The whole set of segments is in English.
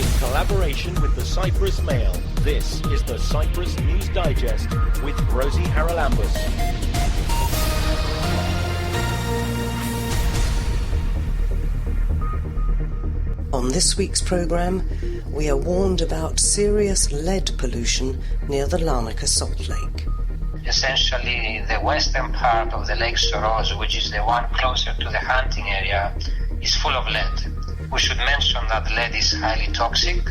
In collaboration with the Cyprus Mail, this is the Cyprus News Digest with Rosie Haralambous. On this week's programme, we are warned about serious lead pollution near the Larnaca Salt Lake. Essentially, the western part of the Lake Soros, which is the one closer to the hunting area, is full of lead. We should mention that lead is highly toxic,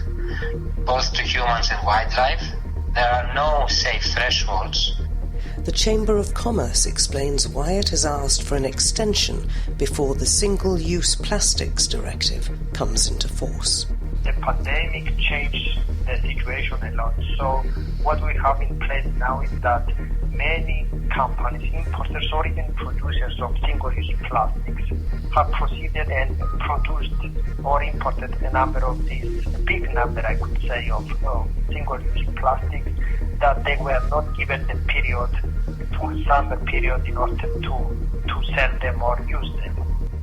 both to humans and wildlife. There are no safe thresholds. The Chamber of Commerce explains why it has asked for an extension before the Single-Use Plastics Directive comes into force. The pandemic changed the situation a lot. So what we have in place now is that many companies, importers or even producers of single-use plastics, have proceeded and produced or imported a big number, I could say, of single-use plastics that they were not given the full summer period in order to sell them or use them.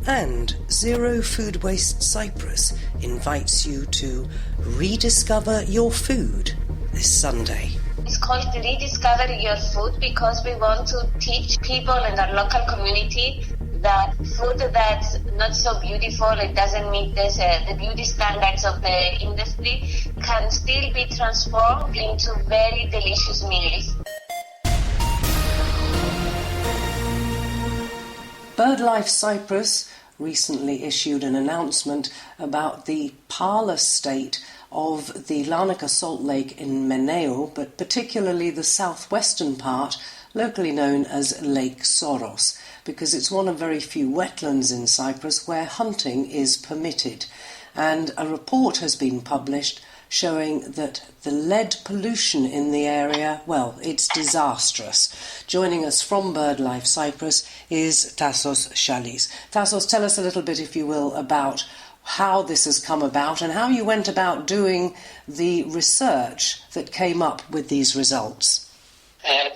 And Zero Food Waste Cyprus invites you to rediscover your food this Sunday. It's called Rediscover Your Food because we want to teach people in our local community that food that's not so beautiful, it doesn't meet the beauty standards of the industry, can still be transformed into very delicious meals. BirdLife Cyprus recently issued an announcement about the parlour state of the Larnaca Salt Lake in Meneu, but particularly the southwestern part, locally known as Lake Soros, because it's one of very few wetlands in Cyprus where hunting is permitted. And a report has been published showing that the lead pollution in the area, well, it's disastrous. Joining us from BirdLife Cyprus is Tassos Shalis. Tassos, tell us a little bit, if you will, about how this has come about and how you went about doing the research that came up with these results.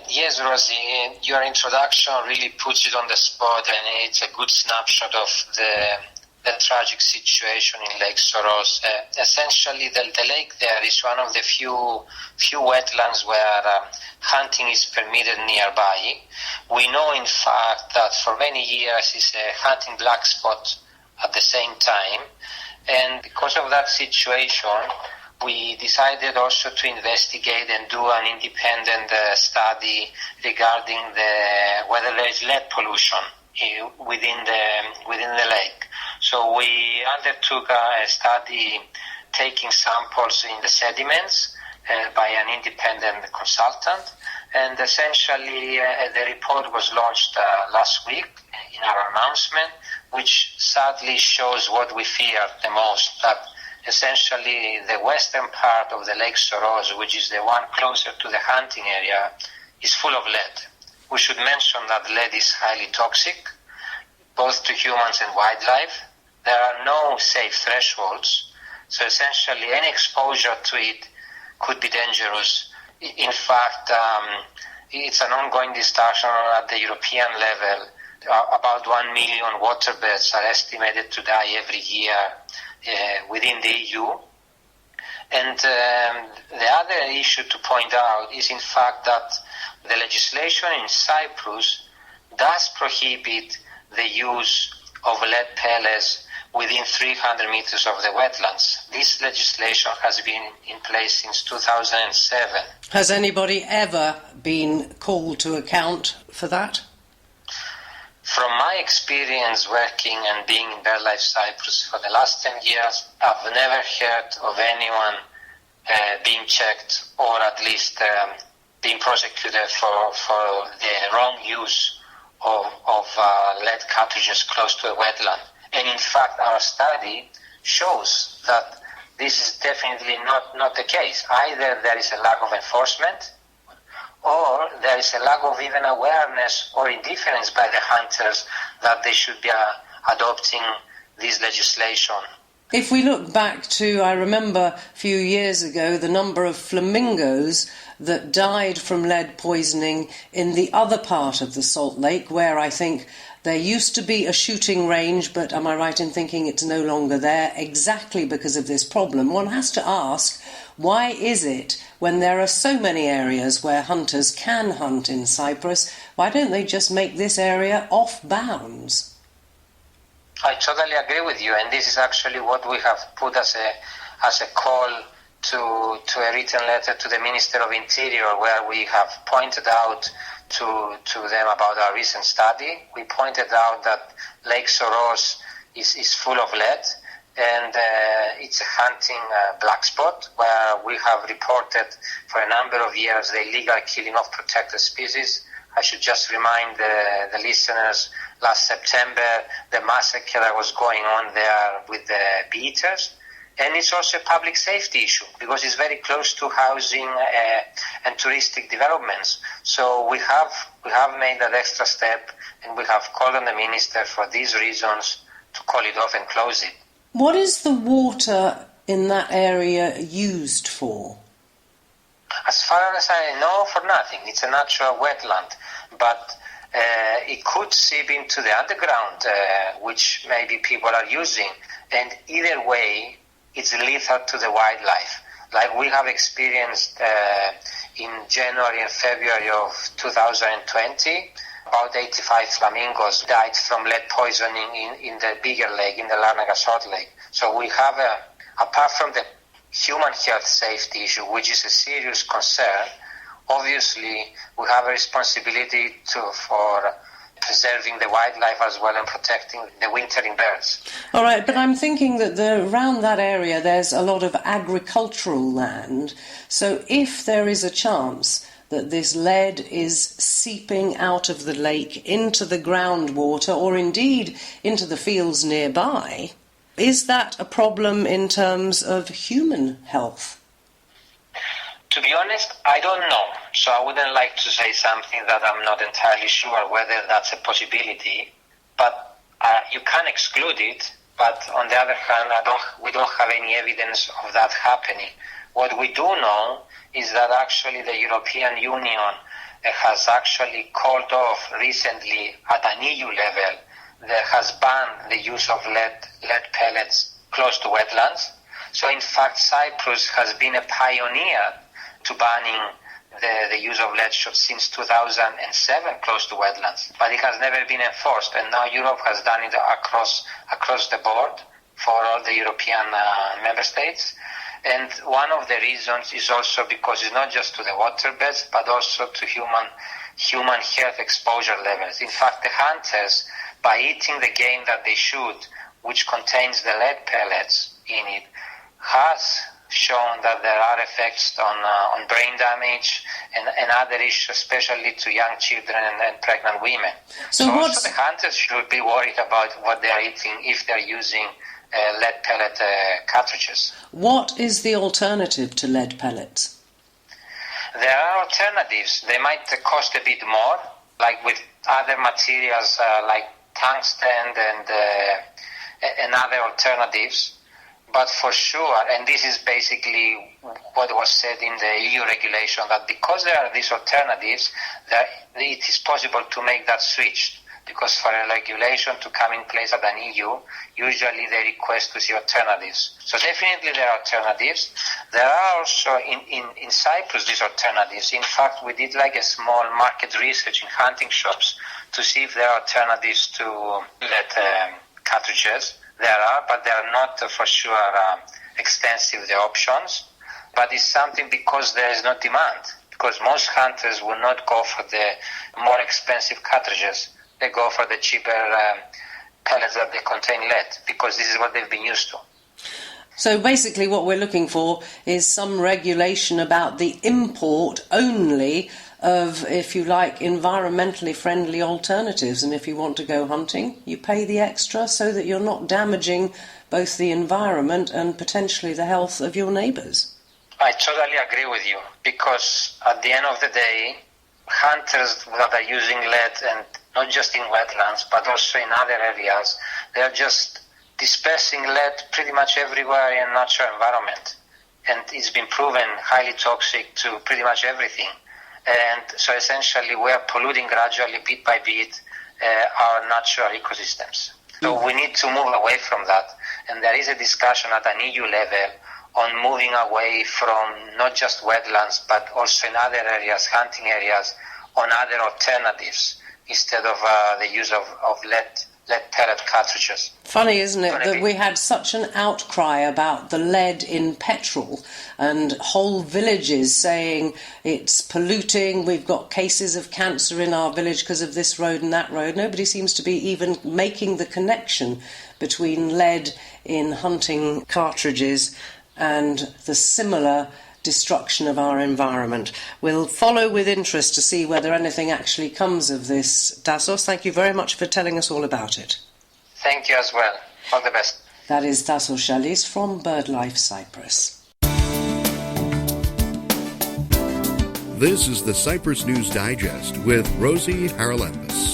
Yes, Rosie, your introduction really puts it on the spot, and it's a good snapshot of the tragic situation in Lake Soros. Essentially, the lake there is one of the few wetlands where hunting is permitted nearby. We know, in fact, that for many years it's a hunting black spot at the same time, and because of that situation, we decided also to investigate and do an independent study regarding whether there is lead pollution within the lake. So we undertook a study taking samples in the sediments by an independent consultant, and essentially the report was launched last week in our announcement, which sadly shows what we feared the most, that essentially the western part of the Lake Soros, which is the one closer to the hunting area, is full of lead. We should mention that lead is highly toxic, both to humans and wildlife. There are no safe thresholds, so essentially any exposure to it could be dangerous. In fact, it's an ongoing discussion at the European level. About 1 million waterbirds are estimated to die every year within the EU. And the other issue to point out is, in fact, that the legislation in Cyprus does prohibit the use of lead pellets within 300 meters of the wetlands. This legislation has been in place since 2007. Has anybody ever been called to account for that? From my experience working and being in BirdLife Cyprus for the last 10 years, I've never heard of anyone being checked or at least being prosecuted for the wrong use of lead cartridges close to a wetland. And in fact, our study shows that this is definitely not the case. Either there is a lack of enforcement, or there is a lack of even awareness or indifference by the hunters that they should be adopting this legislation. If we look back to, I remember a few years ago, the number of flamingos that died from lead poisoning in the other part of the Salt Lake, where I think There used to be a shooting range, but am I right in thinking it's no longer there exactly because of this problem? One has to ask, why is it, when there are so many areas where hunters can hunt in Cyprus, why don't they just make this area off bounds? I totally agree with you, and this is actually what we have put as a call to a written letter to the Minister of Interior, where we have pointed out to them about our recent study. We pointed out that Lake Soros is full of lead, and it's a hunting black spot where we have reported for a number of years the illegal killing of protected species. I should just remind the listeners, last September, the massacre that was going on there with the bee-eaters. And it's also a public safety issue because it's very close to housing and touristic developments. So we have made that extra step, and we have called on the minister for these reasons to call it off and close it. What is the water in that area used for? As far as I know, for nothing. It's a natural wetland, but it could seep into the underground, which maybe people are using. And either way, it's lethal to the wildlife. Like we have experienced in January and February of 2020, about 85 flamingos died from lead poisoning in the bigger lake, in the Larnaca Salt Lake. So we have, apart from the human health safety issue, which is a serious concern, obviously we have a responsibility for preserving the wildlife as well and protecting the wintering birds. All right, but I'm thinking that around that area there's a lot of agricultural land. So if there is a chance that this lead is seeping out of the lake into the groundwater or indeed into the fields nearby, is that a problem in terms of human health? To be honest, I don't know. So I wouldn't like to say something that I'm not entirely sure whether that's a possibility. But you can't exclude it. But on the other hand, we don't have any evidence of that happening. What we do know is that actually the European Union has actually called off recently at an EU level, that has banned the use of lead pellets close to wetlands. So in fact, Cyprus has been a pioneer to banning the use of lead shots since 2007 close to wetlands. But it has never been enforced, and now Europe has done it across the board for all the European member states. And one of the reasons is also because it's not just to the waterbeds, but also to human health exposure levels. In fact, the hunters, by eating the game that they should, which contains the lead pellets in it, has shown that there are effects on brain damage and other issues, especially to young children and pregnant women. So also the hunters should be worried about what they are eating if they're using lead pellet cartridges. What is the alternative to lead pellets? There are alternatives. They might cost a bit more, like with other materials like tungsten and other alternatives. But for sure, and this is basically what was said in the EU regulation, that because there are these alternatives, that it is possible to make that switch. Because for a regulation to come in place at an EU, usually they request to see alternatives. So definitely there are alternatives. There are also in Cyprus these alternatives. In fact, we did like a small market research in hunting shops to see if there are alternatives to lead cartridges. There are, but they are not for sure extensive, the options. But it's something because there is no demand. Because most hunters will not go for the more expensive cartridges. They go for the cheaper pellets that they contain lead, because this is what they've been used to. So basically what we're looking for is some regulation about the import only of, if you like, environmentally friendly alternatives. And if you want to go hunting, you pay the extra so that you're not damaging both the environment and potentially the health of your neighbours. I totally agree with you, because at the end of the day, hunters that are using lead, and not just in wetlands, but also in other areas, they are just dispersing lead pretty much everywhere in natural environment. And it's been proven highly toxic to pretty much everything. And so essentially we are polluting gradually, bit by bit, our natural ecosystems. So we need to move away from that, and there is a discussion at an EU level on moving away from not just wetlands, but also in other areas, hunting areas, on other alternatives instead of the use of lead pellet cartridges. Funny, isn't it, that we had such an outcry about the lead in petrol and whole villages saying it's polluting, we've got cases of cancer in our village because of this road and that road. Nobody seems to be even making the connection between lead in hunting cartridges and the similar destruction of our environment. We'll follow with interest to see whether anything actually comes of this. Tassos, thank you very much for telling us all about it. Thank you as well. All the best. That is Tassos Shalis from BirdLife Cyprus. This is the Cyprus News Digest with Rosie Haralambous.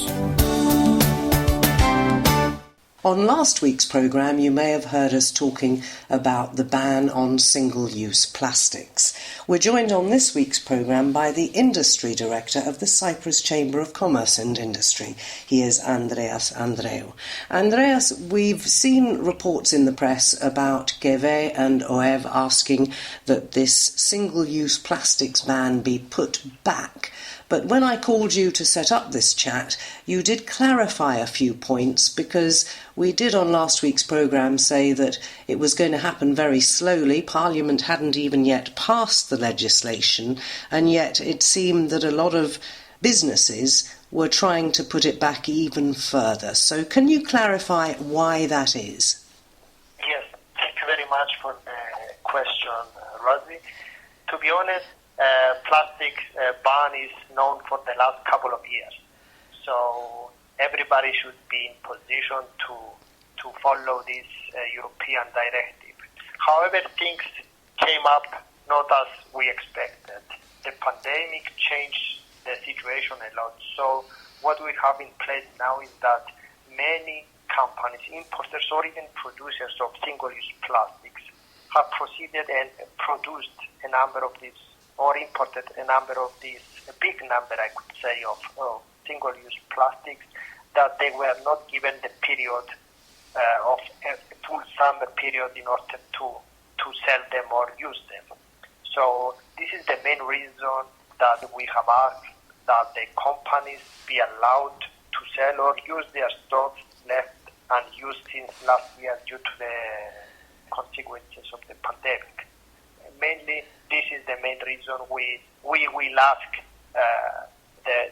On last week's programme, you may have heard us talking about the ban on single-use plastics. We're joined on this week's programme by the Industry Director of the Cyprus Chamber of Commerce and Industry. He is Andreas Andreou. Andreas, we've seen reports in the press about GEVE and OEV asking that this single-use plastics ban be put back. But when I called you to set up this chat, you did clarify a few points, because we did on last week's programme say that it was going to happen very slowly. Parliament hadn't even yet passed the legislation, and yet it seemed that a lot of businesses were trying to put it back even further. So can you clarify why that is? Yes, thank you very much for the question, Rosie. To be honest, plastic ban is known for the last couple of years. So everybody should be in position to follow this European directive. However, things came up not as we expected. The pandemic changed the situation a lot. So what we have in place now is that many companies, importers or even producers of single-use plastics, have proceeded and produced a number of these, or imported a number of these, a big number, I could say, of single-use plastics that they were not given the period of a full summer period in order to sell them or use them. So this is the main reason that we have asked that the companies be allowed to sell or use their stocks left unused since last year due to the consequences of the pandemic. Mainly, this is the main reason we will ask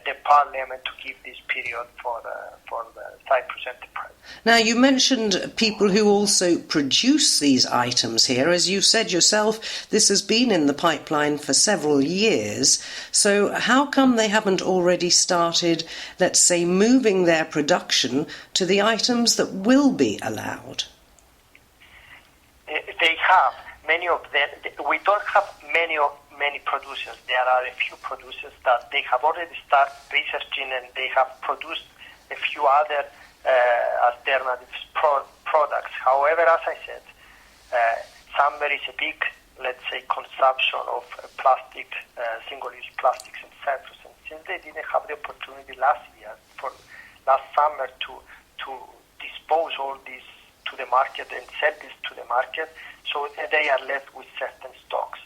the Parliament to give this period for the Cyprus enterprise. Now, you mentioned people who also produce these items here. As you said yourself, this has been in the pipeline for several years. So how come they haven't already started, let's say, moving their production to the items that will be allowed? They have. Many of them, we don't have many producers. There are a few producers that they have already started researching, and they have produced a few other alternative products. However, as I said, there is a big, let's say, consumption of plastic, single-use plastics in Cyprus, and since they didn't have the opportunity last summer to dispose all this to the market and sell this to the market, so they are left with certain stocks.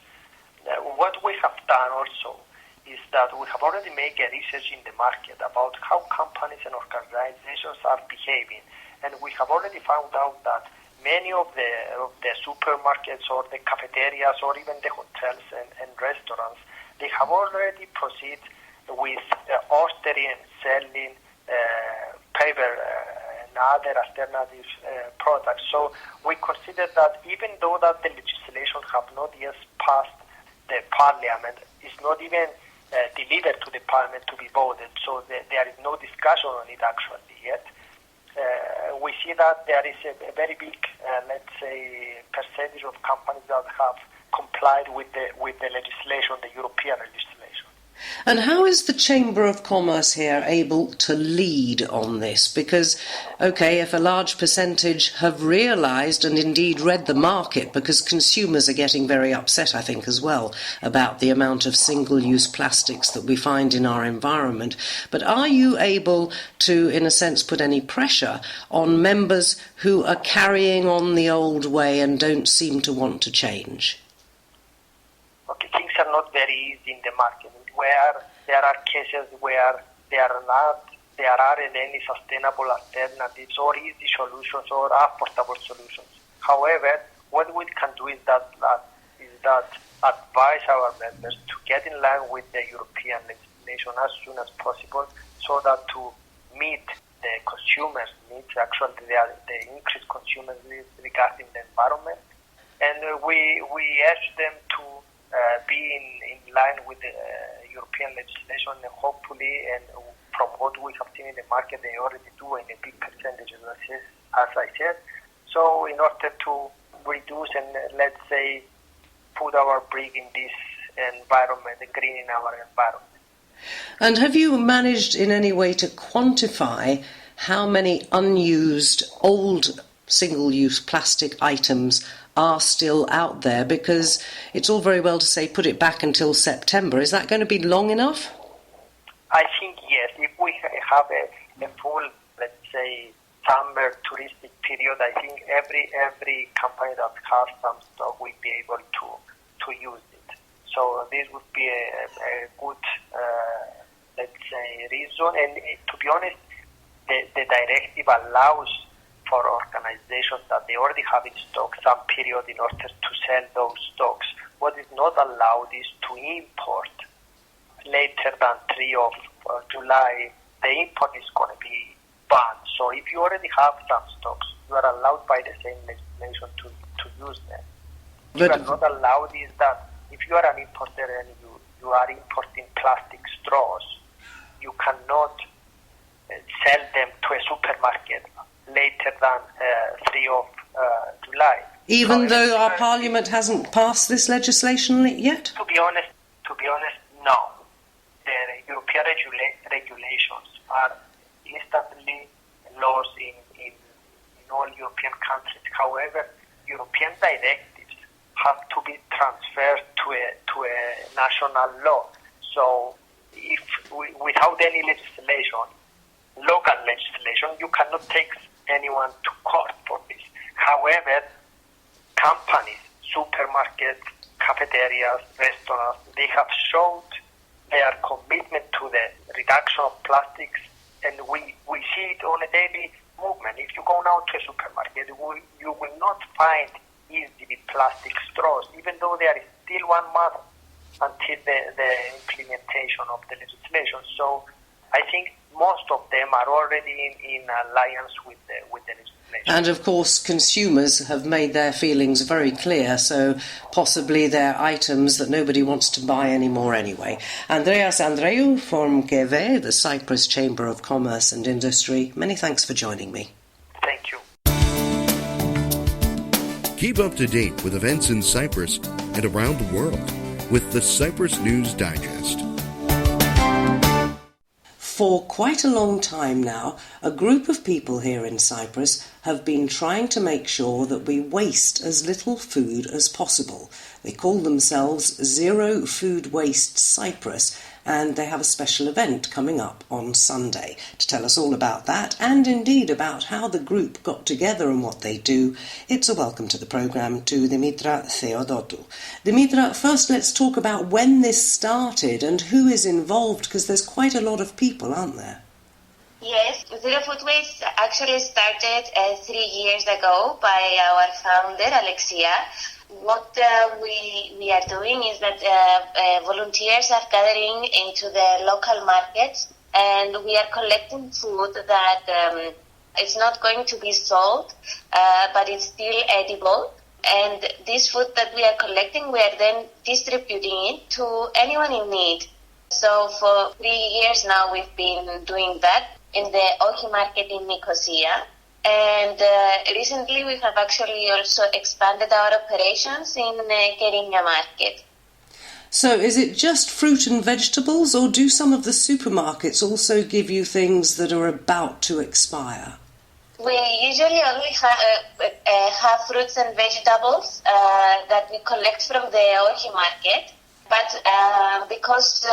What we have done also is that we have already made a research in the market about how companies and organizations are behaving, and we have already found out that many of the supermarkets or the cafeterias or even the hotels and restaurants, they have already proceeded with ordering and selling paper and other alternative products. So we consider that even though that the legislation have not yet passed the Parliament, it's not even delivered to the Parliament to be voted, so there is no discussion on it actually yet. We see that there is a very big, let's say, percentage of companies that have complied with the legislation, the European legislation. And how is the Chamber of Commerce here able to lead on this? Because, OK, if a large percentage have realised and indeed read the market, because consumers are getting very upset, I think, as well, about the amount of single-use plastics that we find in our environment. But are you able to, in a sense, put any pressure on members who are carrying on the old way and don't seem to want to change? Okay, things are not very easy in the market, where there are cases where there aren't any sustainable alternatives or easy solutions or affordable solutions. However, what we can do is that advise our members to get in line with the European legislation as soon as possible, so that to meet the consumers' needs, actually the increased consumers' needs regarding the environment. And we urge them to be in line with the European legislation, and hopefully, and from what we have seen in the market, they already do in a big percentage, as I said. So in order to reduce and, let's say, put our brick in this environment, greening our environment. And have you managed in any way to quantify how many unused old single-use plastic items are still out there? Because it's all very well to say put it back until September. Is that going to be long enough? I think yes. If we have a full, let's say, summer touristic period, I think every company that has some stock will be able to use it. So this would be a good, let's say, reason. And to be honest, the directive allows for organizations that they already have in stock some period in order to sell those stocks. What is not allowed is to import later than 3 of July. The import is going to be banned. So if you already have some stocks, you are allowed by the same legislation to use them. What you are not allowed is that if you are an importer and you are importing plastic straws, you cannot sell them to a supermarket later than 3 of July. Even though our Parliament hasn't passed this legislation yet? To be honest, no. The European regulations are instantly laws in all European countries. However, European directives have to be transferred to a national law. So, if without any legislation, local legislation, you cannot take anyone to court for this. However, companies, supermarkets, cafeterias, restaurants, they have shown their commitment to the reduction of plastics, and we see it on a daily movement. If you go now to a supermarket, you will not find easily plastic straws, even though there is still 1 month until the implementation of the legislation. So I think most of them are already in alliance with the legislation. And of course, consumers have made their feelings very clear, so possibly they're items that nobody wants to buy anymore anyway. Andreas Andreou from KEVE, the Cyprus Chamber of Commerce and Industry, many thanks for joining me. Thank you. Keep up to date with events in Cyprus and around the world with the Cyprus News Digest. For quite a long time now, a group of people here in Cyprus have been trying to make sure that we waste as little food as possible. They call themselves Zero Food Waste Cyprus, and they have a special event coming up on Sunday. To tell us all about that, and indeed about how the group got together and what they do, it's a welcome to the programme to Dimitra Theodotou. Dimitra, first let's talk about when this started and who is involved, because there's quite a lot of people, aren't there? Yes, Zero Food Waste actually started 3 years ago by our founder, Alexia. What we are doing is that volunteers are gathering into the local markets, and we are collecting food that it's not going to be sold, but it's still edible. And this food that we are collecting, we are then distributing it to anyone in need. So for 3 years now, we've been doing that in the Ohi market in Nicosia. And recently we have actually also expanded our operations in Kerinia market. So is it just fruit and vegetables, or do some of the supermarkets also give you things that are about to expire? We usually only have fruits and vegetables that we collect from the Orchi market. But because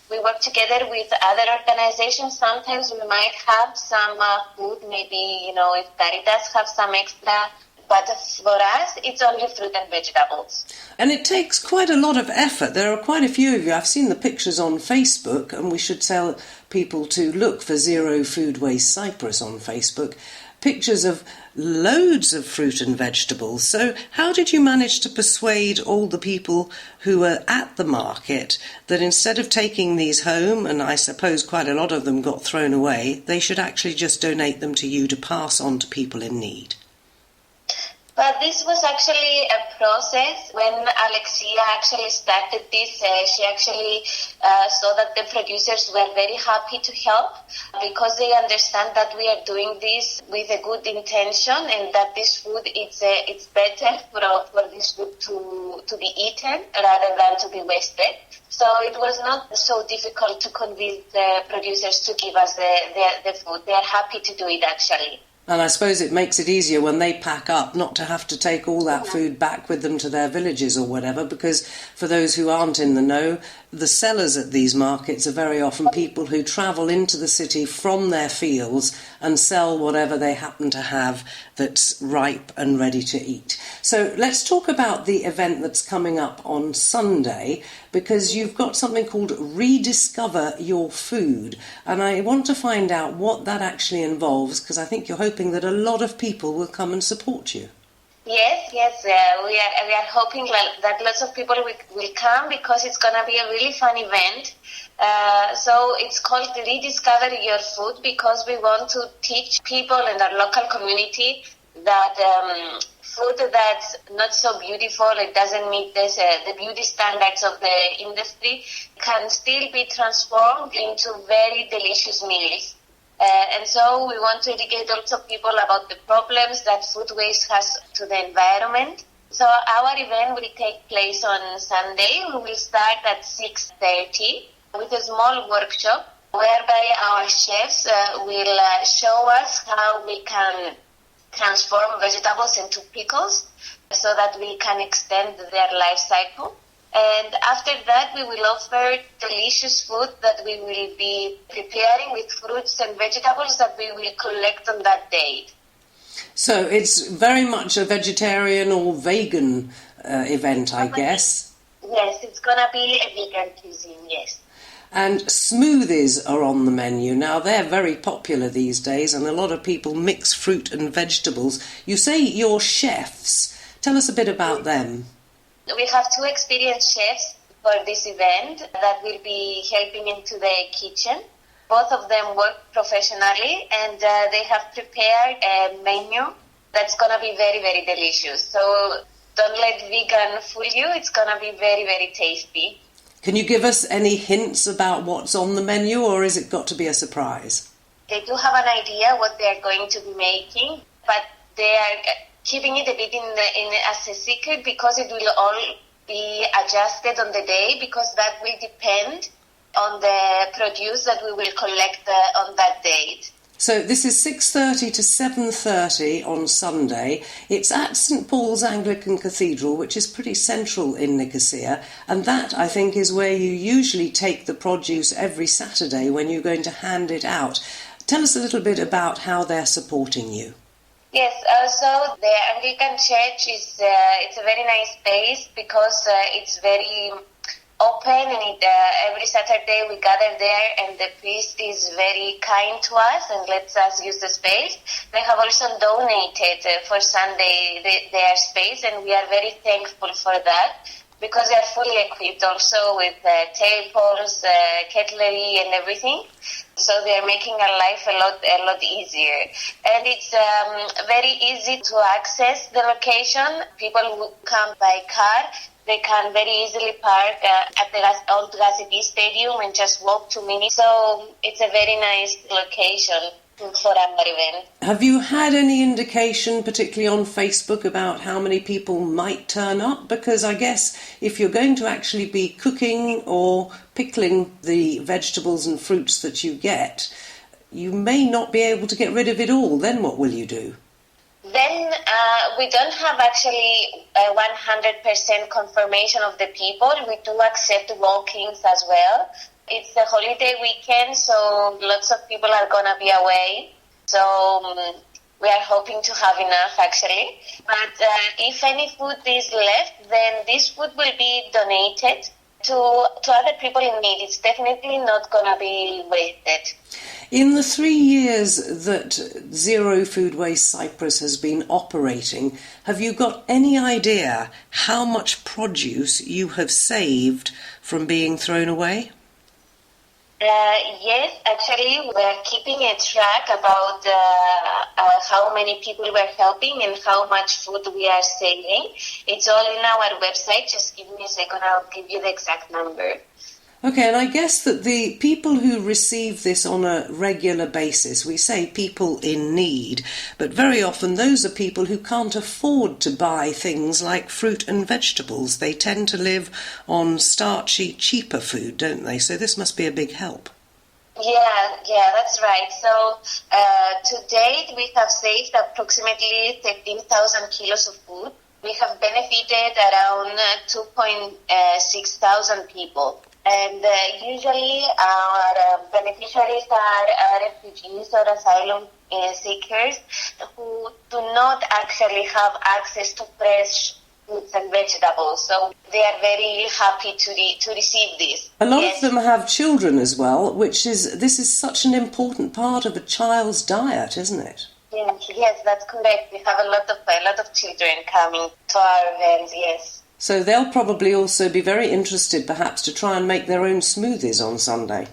we work together with other organizations, sometimes we might have some food, maybe, if Caritas have some extra. But for us, it's only fruit and vegetables. And it takes quite a lot of effort. There are quite a few of you. I've seen the pictures on Facebook, and we should tell people to look for Zero Food Waste Cyprus on Facebook. Pictures of loads of fruit and vegetables. So how did you manage to persuade all the people who were at the market that instead of taking these home, and I suppose quite a lot of them got thrown away, they should actually just donate them to you to pass on to people in need? But this was actually a process. When Alexia actually started this, she actually saw that the producers were very happy to help because they understand that we are doing this with a good intention and that this food, it's better for this food to be eaten rather than to be wasted. So it was not so difficult to convince the producers to give us the food. They are happy to do it actually. And I suppose it makes it easier when they pack up not to have to take all that food back with them to their villages or whatever, because for those who aren't in the know, the sellers at these markets are very often people who travel into the city from their fields and sell whatever they happen to have that's ripe and ready to eat. So let's talk about the event that's coming up on Sunday, because you've got something called Rediscover Your Food. And I want to find out what that actually involves, because I think you're hoping that a lot of people will come and support you. Yes, we are hoping that lots of people will come because it's going to be a really fun event. So it's called Rediscover Your Food because we want to teach people in our local community that food that's not so beautiful, it doesn't meet the beauty standards of the industry, can still be transformed into very delicious meals. And so we want to educate also people about the problems that food waste has to the environment. So our event will take place on Sunday. We will start at 6:30 with a small workshop whereby our chefs will show us how we can transform vegetables into pickles so that we can extend their life cycle. And after that, we will offer delicious food that we will be preparing with fruits and vegetables that we will collect on that day. So it's very much a vegetarian or vegan event, I guess. Yes, it's going to be a vegan cuisine, yes. And smoothies are on the menu. Now, they're very popular these days, and a lot of people mix fruit and vegetables. You say you're chefs. Tell us a bit about them. We have 2 experienced chefs for this event that will be helping into the kitchen. Both of them work professionally and they have prepared a menu that's going to be very, very delicious. So don't let vegan fool you. It's going to be very, very tasty. Can you give us any hints about what's on the menu, or is it got to be a surprise? They do have an idea what they are going to be making, but they are keeping it a bit as a secret because it will all be adjusted on the day because that will depend on the produce that we will collect on that date. So this is 6:30 to 7:30 on Sunday. It's at St Paul's Anglican Cathedral, which is pretty central in Nicosia, and that, I think, is where you usually take the produce every Saturday when you're going to hand it out. Tell us a little bit about how they're supporting you. Yes, so the Anglican Church is it's a very nice space because it's very open, and every Saturday we gather there and the priest is very kind to us and lets us use the space. They have also donated for Sunday their space, and we are very thankful for that because they are fully equipped also with tables, cutlery and everything. So they are making our life a lot easier. And it's very easy to access the location. People who come by car, they can very easily park at the old Gazipi Stadium and just walk 2 minutes. So it's a very nice location. for our event. Have you had any indication, particularly on Facebook, about how many people might turn up? Because I guess if you're going to actually be cooking or pickling the vegetables and fruits that you get, you may not be able to get rid of it all. Then what will you do? Then we don't have actually 100% confirmation of the people. We do accept walk-ins as well. It's the holiday weekend, so lots of people are going to be away. So we are hoping to have enough, actually. But if any food is left, then this food will be donated to other people in need. It's definitely not going to be wasted. In the 3 years that Zero Food Waste Cyprus has been operating, have you got any idea how much produce you have saved from being thrown away? Yes, actually, we're keeping a track about how many people we're helping and how much food we are saving. It's all in our website. Just give me a second, I'll give you the exact number. Okay, and I guess that the people who receive this on a regular basis, we say people in need, but very often those are people who can't afford to buy things like fruit and vegetables. They tend to live on starchy, cheaper food, don't they? So this must be a big help. Yeah, that's right. So to date, we have saved approximately 13,000 kilos of food. We have benefited around 2.6 thousand people. And usually our beneficiaries are refugees or asylum seekers who do not actually have access to fresh fruits and vegetables. So they are very happy to receive this. A lot of them have children as well, this is such an important part of a child's diet, isn't it? Yes, that's correct. We have a lot of children coming to our events, yes. So they'll probably also be very interested perhaps to try and make their own smoothies on Sunday.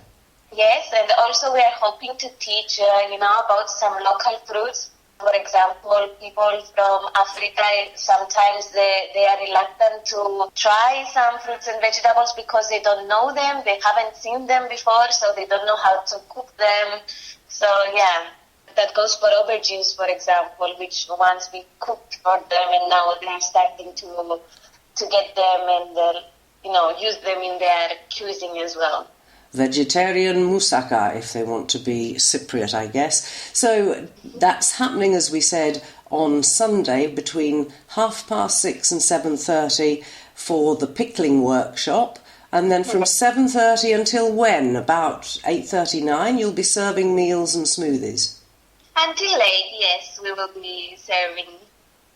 Yes, and also we are hoping to teach, about some local fruits. For example, people from Africa, sometimes they are reluctant to try some fruits and vegetables because they don't know them, they haven't seen them before, so they don't know how to cook them. So yeah, that goes for aubergines, for example, which once we cooked for them and now they are starting to get them and use them in their cuisine as well. Vegetarian moussaka, if they want to be Cypriot, I guess. So that's happening, as we said, on Sunday between 6:30 and 7:30 for the pickling workshop, and then from 7:30 until when? About 8:39, you'll be serving meals and smoothies. Until late, yes, we will be serving.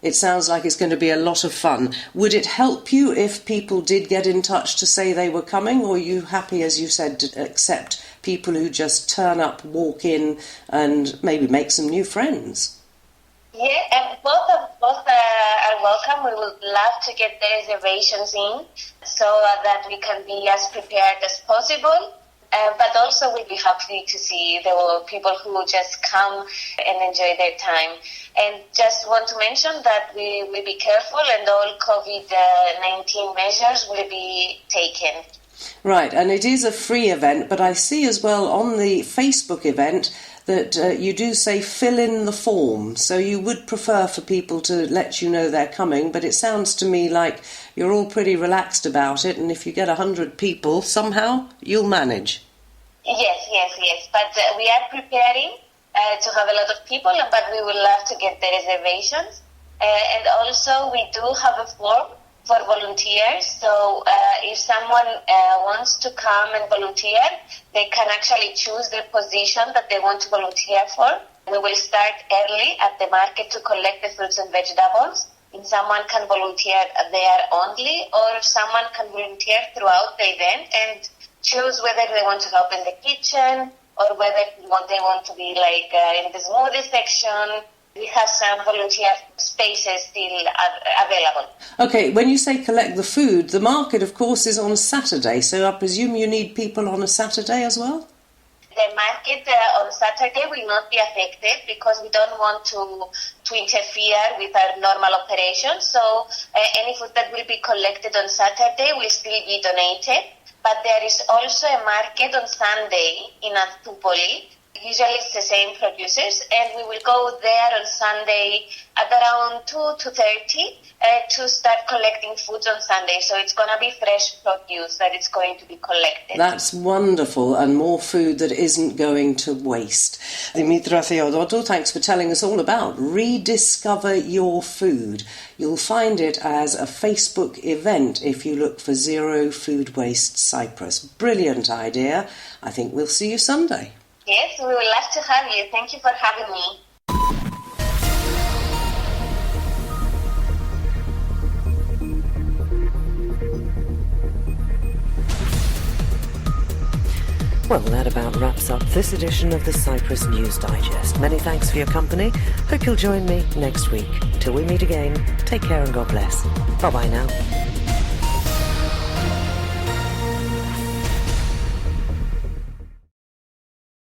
It sounds like it's going to be a lot of fun. Would it help you if people did get in touch to say they were coming, or are you happy, as you said, to accept people who just turn up, walk in, and maybe make some new friends? Yeah, and both are welcome. We would love to get the reservations in so that we can be as prepared as possible. But also we'll be happy to see the people who just come and enjoy their time. And just want to mention that we will be careful and all COVID-19 measures will be taken. Right, and it is a free event, but I see as well on the Facebook event that you do say fill in the form. So you would prefer for people to let you know they're coming, but it sounds to me like you're all pretty relaxed about it, and if you get 100 people, somehow you'll manage. Yes. But we are preparing to have a lot of people, but we would love to get the reservations. And also we do have a form for volunteers. So if someone wants to come and volunteer, they can actually choose the position that they want to volunteer for. We will start early at the market to collect the fruits and vegetables. And someone can volunteer there only, or someone can volunteer throughout the event and choose whether they want to help in the kitchen or whether they want to be in the smoothie section. We have some volunteer spaces still available. Okay, when you say collect the food, the market, of course, is on Saturday, so I presume you need people on a Saturday as well? The market on Saturday will not be affected because we don't want to interfere with our normal operations. So any food that will be collected on Saturday will still be donated. But there is also a market on Sunday in Anthopoli Usually it's the same producers, and we will go there on Sunday at around 2 to 30 to start collecting foods on Sunday. So it's going to be fresh produce that it's going to be collected. That's wonderful, and more food that isn't going to waste. Dimitra Theodotou, thanks for telling us all about Rediscover Your Food. You'll find it as a Facebook event if you look for Zero Food Waste Cyprus. Brilliant idea. I think we'll see you Sunday. Yes, we would love to have you. Thank you for having me. Well, that about wraps up this edition of the Cyprus News Digest. Many thanks for your company. Hope you'll join me next week. Till we meet again, take care and God bless. Bye-bye now.